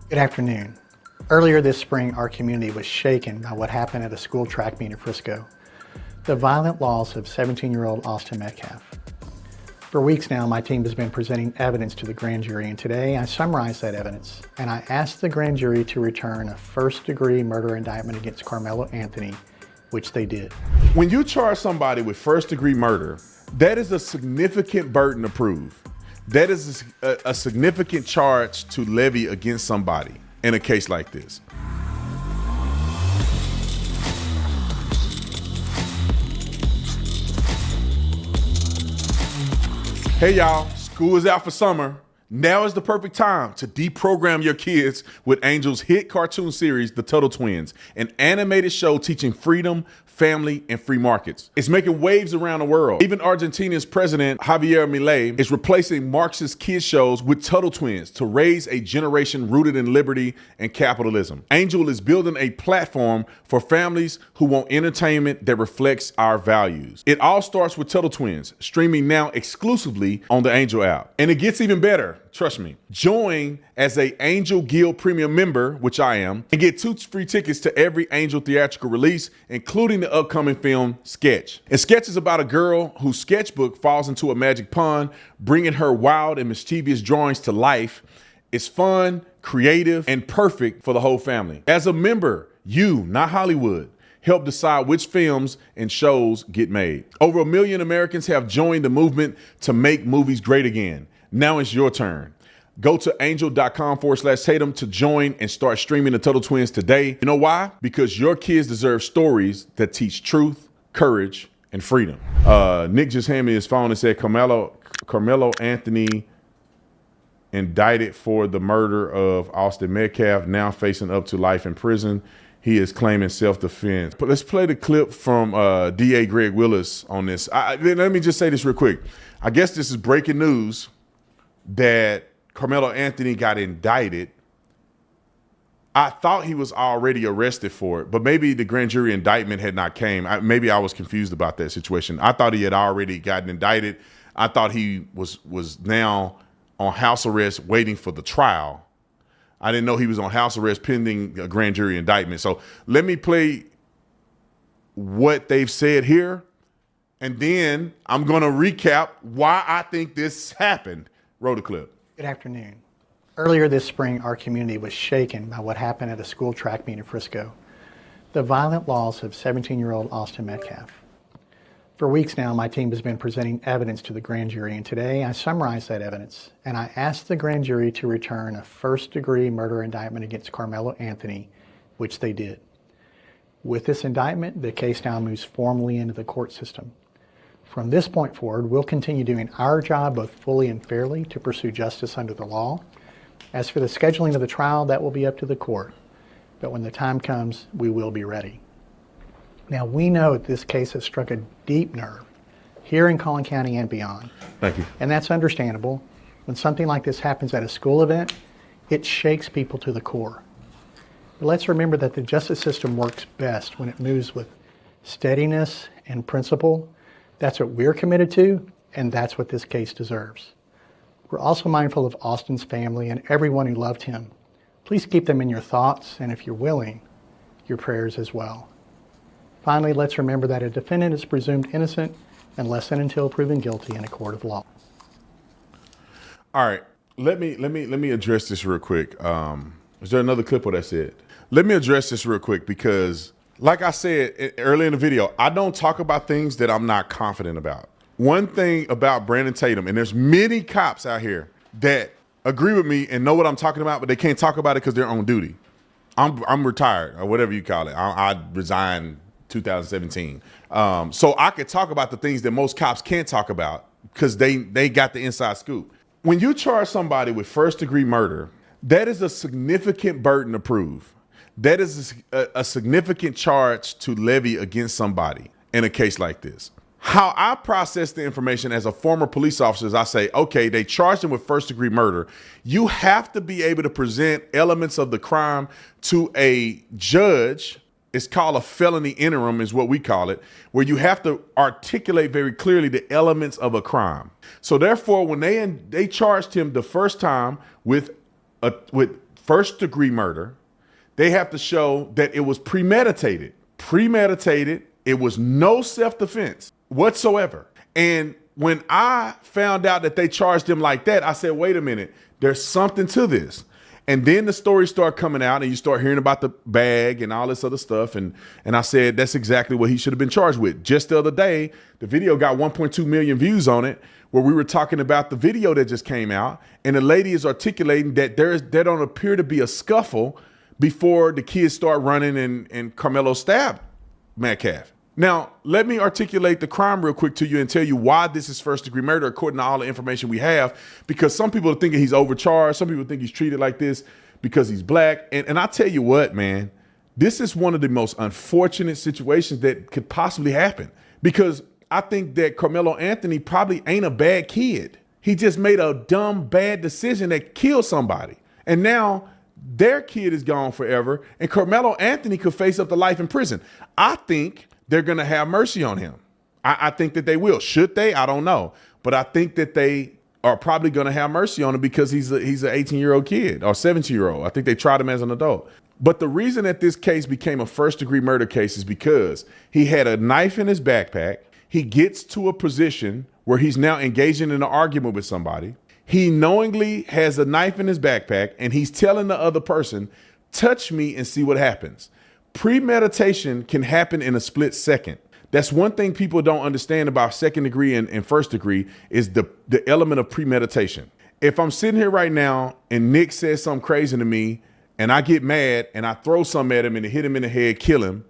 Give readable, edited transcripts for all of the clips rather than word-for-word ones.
Good afternoon. Earlier this spring, our community was shaken by what happened at a school track meet in Frisco. The violent loss of 17-year-old Austin Metcalf. For weeks now, my team has been presenting evidence to the grand jury, and today I summarized that evidence, and I asked the grand jury to return a first-degree murder indictment against Carmelo Anthony, which they did. When you charge somebody with first-degree murder, that is a significant burden to prove. That is a significant charge to levy against somebody in a case like this. Hey y'all, school is out for summer. Now is the perfect time to deprogram your kids with Angel's hit cartoon series, The Tuttle Twins, an animated show teaching freedom, family, and free markets. It's making waves around the world. Even Argentina's president, Javier Milei, is replacing Marxist kids shows with Tuttle Twins to raise a generation rooted in liberty and capitalism. Angel is building a platform for families who want entertainment that reflects our values. It all starts with Tuttle Twins, streaming now exclusively on the Angel app. And it gets even better. Trust me. Join as a Angel Guild Premium member, which I am, and get 2 free tickets to every Angel theatrical release, including the upcoming film Sketch. And Sketch is about a girl whose sketchbook falls into a magic pond, bringing her wild and mischievous drawings to life. It's fun, creative, and perfect for the whole family. As a member, you, not Hollywood, help decide which films and shows get made. Over 1 million Americans have joined the movement to make movies great again. Now it's your turn. Go to angel.com/Tatum to join and start streaming the Tuttle Twins today. You know why? Because your kids deserve stories that teach truth, courage, and freedom. Nick just handed me his phone and said Carmelo Anthony indicted for the murder of Austin Metcalf, now facing up to life in prison. He is claiming self-defense. But let's play the clip from DA Greg Willis on this. Let me just say this real quick. I guess this is breaking news that Carmelo Anthony got indicted. I thought he was already arrested for it, but maybe the grand jury indictment had not came. Maybe I was confused about that situation. I thought he had already gotten indicted. I thought he was now on house arrest waiting for the trial. I didn't know he was on house arrest pending a grand jury indictment. So let me play what they've said here, and then I'm going to recap why I think this happened. Roll the clip. Good afternoon. Earlier this spring, our community was shaken by what happened at a school track meet in Frisco. The violent loss of 17-year-old Austin Metcalf. For weeks now, my team has been presenting evidence to the grand jury, and today I summarized that evidence, and I asked the grand jury to return a first-degree murder indictment against Carmelo Anthony, which they did. With this indictment, the case now moves formally into the court system. From this point forward, we'll continue doing our job both fully and fairly to pursue justice under the law. As for the scheduling of the trial, that will be up to the court. But when the time comes, we will be ready. Now, we know that this case has struck a deep nerve here in Collin County and beyond. Thank you. And that's understandable. When something like this happens at a school event, it shakes people to the core. But let's remember that the justice system works best when it moves with steadiness and principle. That's what we're committed to, and that's what this case deserves. We're also mindful of Austin's family and everyone who loved him. Please keep them in your thoughts, and if you're willing, your prayers as well. Finally, let's remember that a defendant is presumed innocent unless and until proven guilty in a court of law. All right, let me address this real quick. Is there another clip of that said? Let me address this real quick because, like I said earlier in the video, I don't talk about things that I'm not confident about. One thing about Brandon Tatum, and there's many cops out here that agree with me and know what I'm talking about, but they can't talk about it because they're on duty. I'm retired, or whatever you call it. I resigned 2017. So I could talk about the things that most cops can't talk about because they got the inside scoop. When you charge somebody with first-degree murder, that is a significant burden to prove. That is a significant charge to levy against somebody in a case like this. How I process the information as a former police officer is I say, okay, they charged him with first-degree murder. You have to be able to present elements of the crime to a judge. It's called a felony interim is what we call it, where you have to articulate very clearly the elements of a crime. So therefore, when they charged him the first time with first degree murder, they have to show that it was premeditated. Premeditated, it was no self-defense whatsoever. And when I found out that they charged him like that, I said, wait a minute, there's something to this. And then the stories start coming out and you start hearing about the bag and all this other stuff. And I said, that's exactly what he should have been charged with. Just the other day, the video got 1.2 million views on it, where we were talking about the video that just came out. And the lady is articulating that there don't appear to be a scuffle before the kids start running and Karmelo stabbed Metcalf. Now, let me articulate the crime real quick to you and tell you why this is first degree murder according to all the information we have, because some people are thinking he's overcharged. Some people think he's treated like this because he's black. And I tell you what, man, this is one of the most unfortunate situations that could possibly happen, because I think that Carmelo Anthony probably ain't a bad kid. He just made a dumb, bad decision that killed somebody. And now their kid is gone forever, and Carmelo Anthony could face up to life in prison. I think they're going to have mercy on him. I think that they will. Should they? I don't know. But I think that they are probably going to have mercy on him because he's an 18-year-old kid or 17-year-old. I think they tried him as an adult. But the reason that this case became a first-degree murder case is because he had a knife in his backpack. He gets to a position where he's now engaging in an argument with somebody. He knowingly has a knife in his backpack, and he's telling the other person, touch me and see what happens. Premeditation can happen in a split second. That's one thing people don't understand about second degree and first degree is the element of premeditation. If I'm sitting here right now and Nick says something crazy to me and I get mad and I throw something at him and hit him in the head, kill him,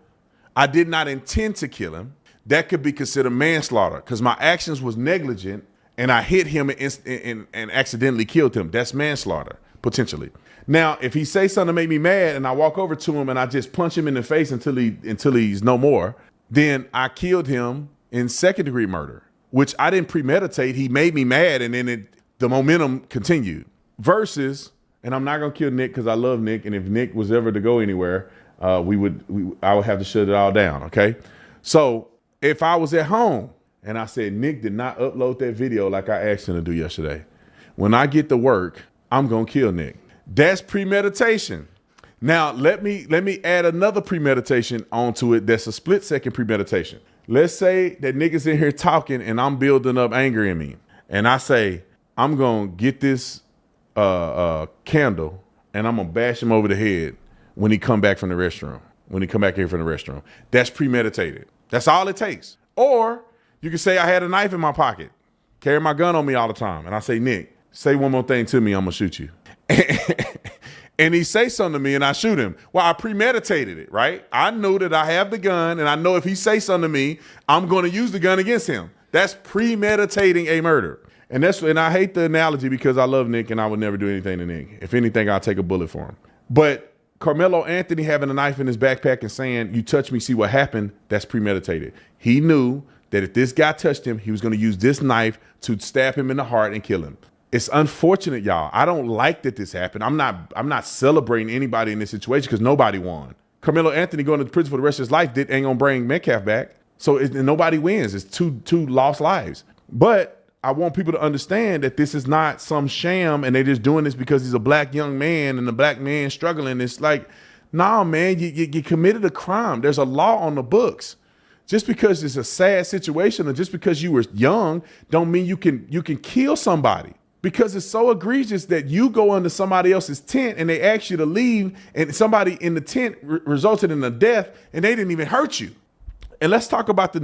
I did not intend to kill him. That could be considered manslaughter because my actions was negligent and I hit him and accidentally killed him. That's manslaughter, potentially. Now, if he says something to make me mad and I walk over to him and I just punch him in the face until he's no more, then I killed him in second degree murder, which I didn't premeditate. He made me mad and then the momentum continued. Versus, and I'm not gonna kill Nick because I love Nick, and if Nick was ever to go anywhere, I would have to shut it all down, okay? So if I was at home and I said, Nick did not upload that video like I asked him to do yesterday, when I get to work, I'm gonna kill Nick. That's premeditation. Now, let me add another premeditation onto it that's a split second premeditation. Let's say that niggas in here talking and I'm building up anger in me. And I say, I'm going to get this candle and I'm going to bash him over the head when he come back from the restroom. When he come back here from the restroom. That's premeditated. That's all it takes. Or you can say I had a knife in my pocket, carry my gun on me all the time. And I say, Nick, say one more thing to me, I'm going to shoot you. And he say something to me and I shoot him. Well, I premeditated it, right? I knew that I have the gun and I know if he say something to me, I'm going to use the gun against him. That's premeditating a murder. And I hate the analogy because I love Nick and I would never do anything to Nick. If anything, I'll take a bullet for him. But Carmelo Anthony having a knife in his backpack and saying, you touch me, see what happened, that's premeditated. He knew that if this guy touched him, he was going to use this knife to stab him in the heart and kill him. It's unfortunate, y'all. I don't like that this happened. I'm not celebrating anybody in this situation because nobody won. Carmelo Anthony going to prison for the rest of his life ain't gonna bring Metcalf back. So nobody wins. It's two lost lives. But I want people to understand that this is not some sham and they're just doing this because he's a black young man and the black man struggling. It's like, nah, man, you committed a crime. There's a law on the books. Just because it's a sad situation or just because you were young don't mean you can kill somebody. Because it's so egregious that you go into somebody else's tent and they ask you to leave and somebody in the tent resulted in a death and they didn't even hurt you. And let's talk about the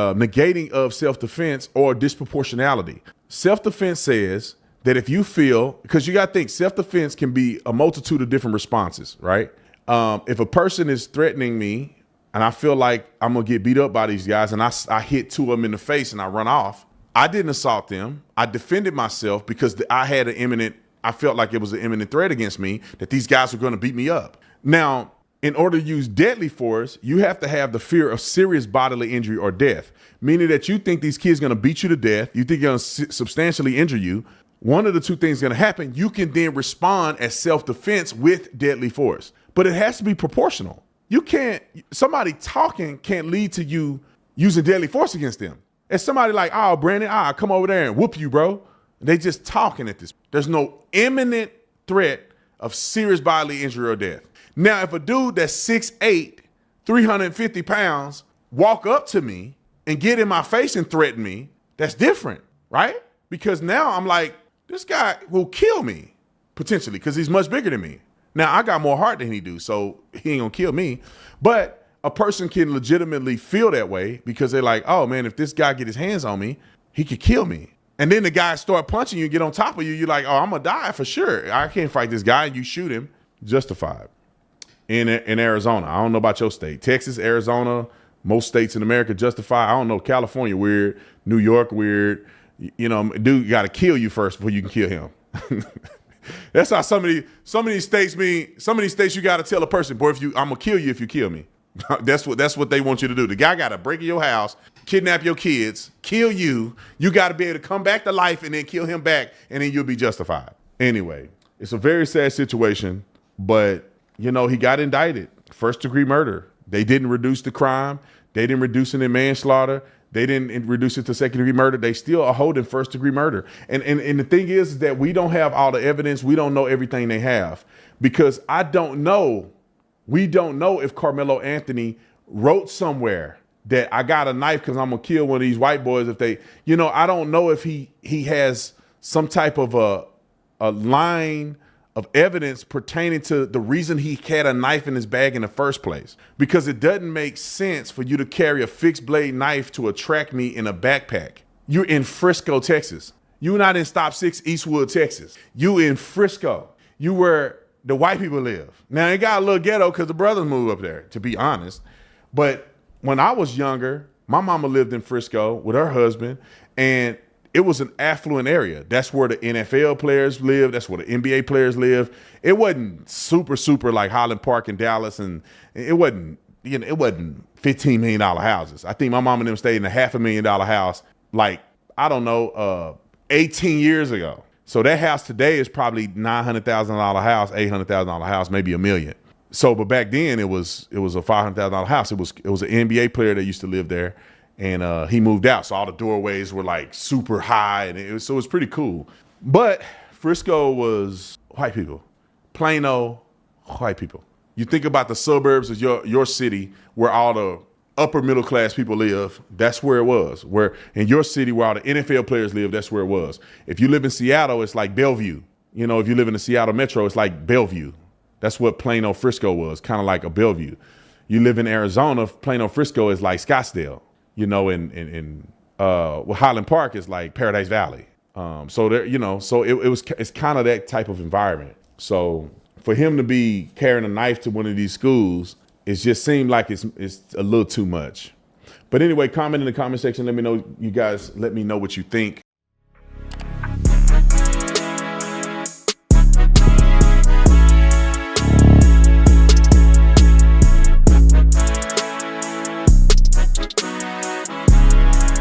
negating of self-defense or disproportionality. Self-defense says that if you feel, because you got to think self-defense can be a multitude of different responses, right? If a person is threatening me and I feel like I'm going to get beat up by these guys and I hit two of them in the face and I run off, I didn't assault them. I defended myself because I felt like it was an imminent threat against me that these guys were going to beat me up. Now, in order to use deadly force, you have to have the fear of serious bodily injury or death, meaning that you think these kids are going to beat you to death. You think they're going to substantially injure you. One of the two things is going to happen. You can then respond as self-defense with deadly force, but it has to be proportional. Somebody talking can't lead to you using deadly force against them. It's somebody like, oh, Brandon, I'll come over there and whoop you, bro. They just talking at this. There's no imminent threat of serious bodily injury or death. Now, if a dude that's 6'8", 350 pounds, walk up to me and get in my face and threaten me, that's different, right? Because now I'm like, this guy will kill me, potentially, because he's much bigger than me. Now, I got more heart than he do, so he ain't gonna kill me. But a person can legitimately feel that way because they're like, oh man, if this guy get his hands on me, he could kill me. And then the guy start punching you and get on top of you, you're like, oh, I'm gonna die for sure. I can't fight this guy, and you shoot him. Justified. In Arizona, I don't know about your state. Texas, Arizona, most states in America justified. I don't know, California weird, New York weird. You know, dude got to kill you first before you can kill him. That's how some of these states mean. Some of these states you got to tell a person, boy, I'm gonna kill you if you kill me. That's what they want you to do. The guy got to break in your house, kidnap your kids, kill you. You got to be able to come back to life and then kill him back, and then you'll be justified. Anyway, it's a very sad situation, but you know, he got indicted. First-degree murder. They didn't reduce the crime. They didn't reduce it in manslaughter. They didn't reduce it to second-degree murder. They still are holding first-degree murder. And the thing is that we don't have all the evidence. We don't know everything they have because we don't know if Carmelo Anthony wrote somewhere that I got a knife because I'm going to kill one of these white boys if they, you know, I don't know if he has some type of a line of evidence pertaining to the reason he had a knife in his bag in the first place. Because it doesn't make sense for you to carry a fixed blade knife to a track meet in a backpack. You're in Frisco, Texas. You're not in Stop 6 Eastwood, Texas. You in Frisco. You where the white people live. Now it got a little ghetto because the brothers moved up there, to be honest. But when I was younger, my mama lived in Frisco with her husband, and it was an affluent area. That's where the NFL players live. That's where the NBA players live. It wasn't super like Highland Park in Dallas, and it wasn't $15 million houses. I think my mom and them stayed in a $500,000 house, like, I don't know, 18 years ago. So that house today is probably $900,000 house, $800,000 house, maybe $1 million. So, but back then it was a $500,000 house. It was an NBA player that used to live there. And he moved out, so all the doorways were like super high, and it was pretty cool. But Frisco was white people, Plano, white people. You think about the suburbs of your city where all the upper middle class people live. That's where it was. Where in your city where all the NFL players live, that's where it was. If you live in Seattle, it's like Bellevue. You know, if you live in the Seattle metro, it's like Bellevue. That's what Plano, Frisco was, kind of like a Bellevue. You live in Arizona, Plano, Frisco is like Scottsdale. You know, Highland Park is like Paradise Valley. So there, you know, so it's kind of that type of environment. So for him to be carrying a knife to one of these schools, it just seemed like it's a little too much. But anyway, comment in the comment section. Let me know, you guys. Let me know what you think.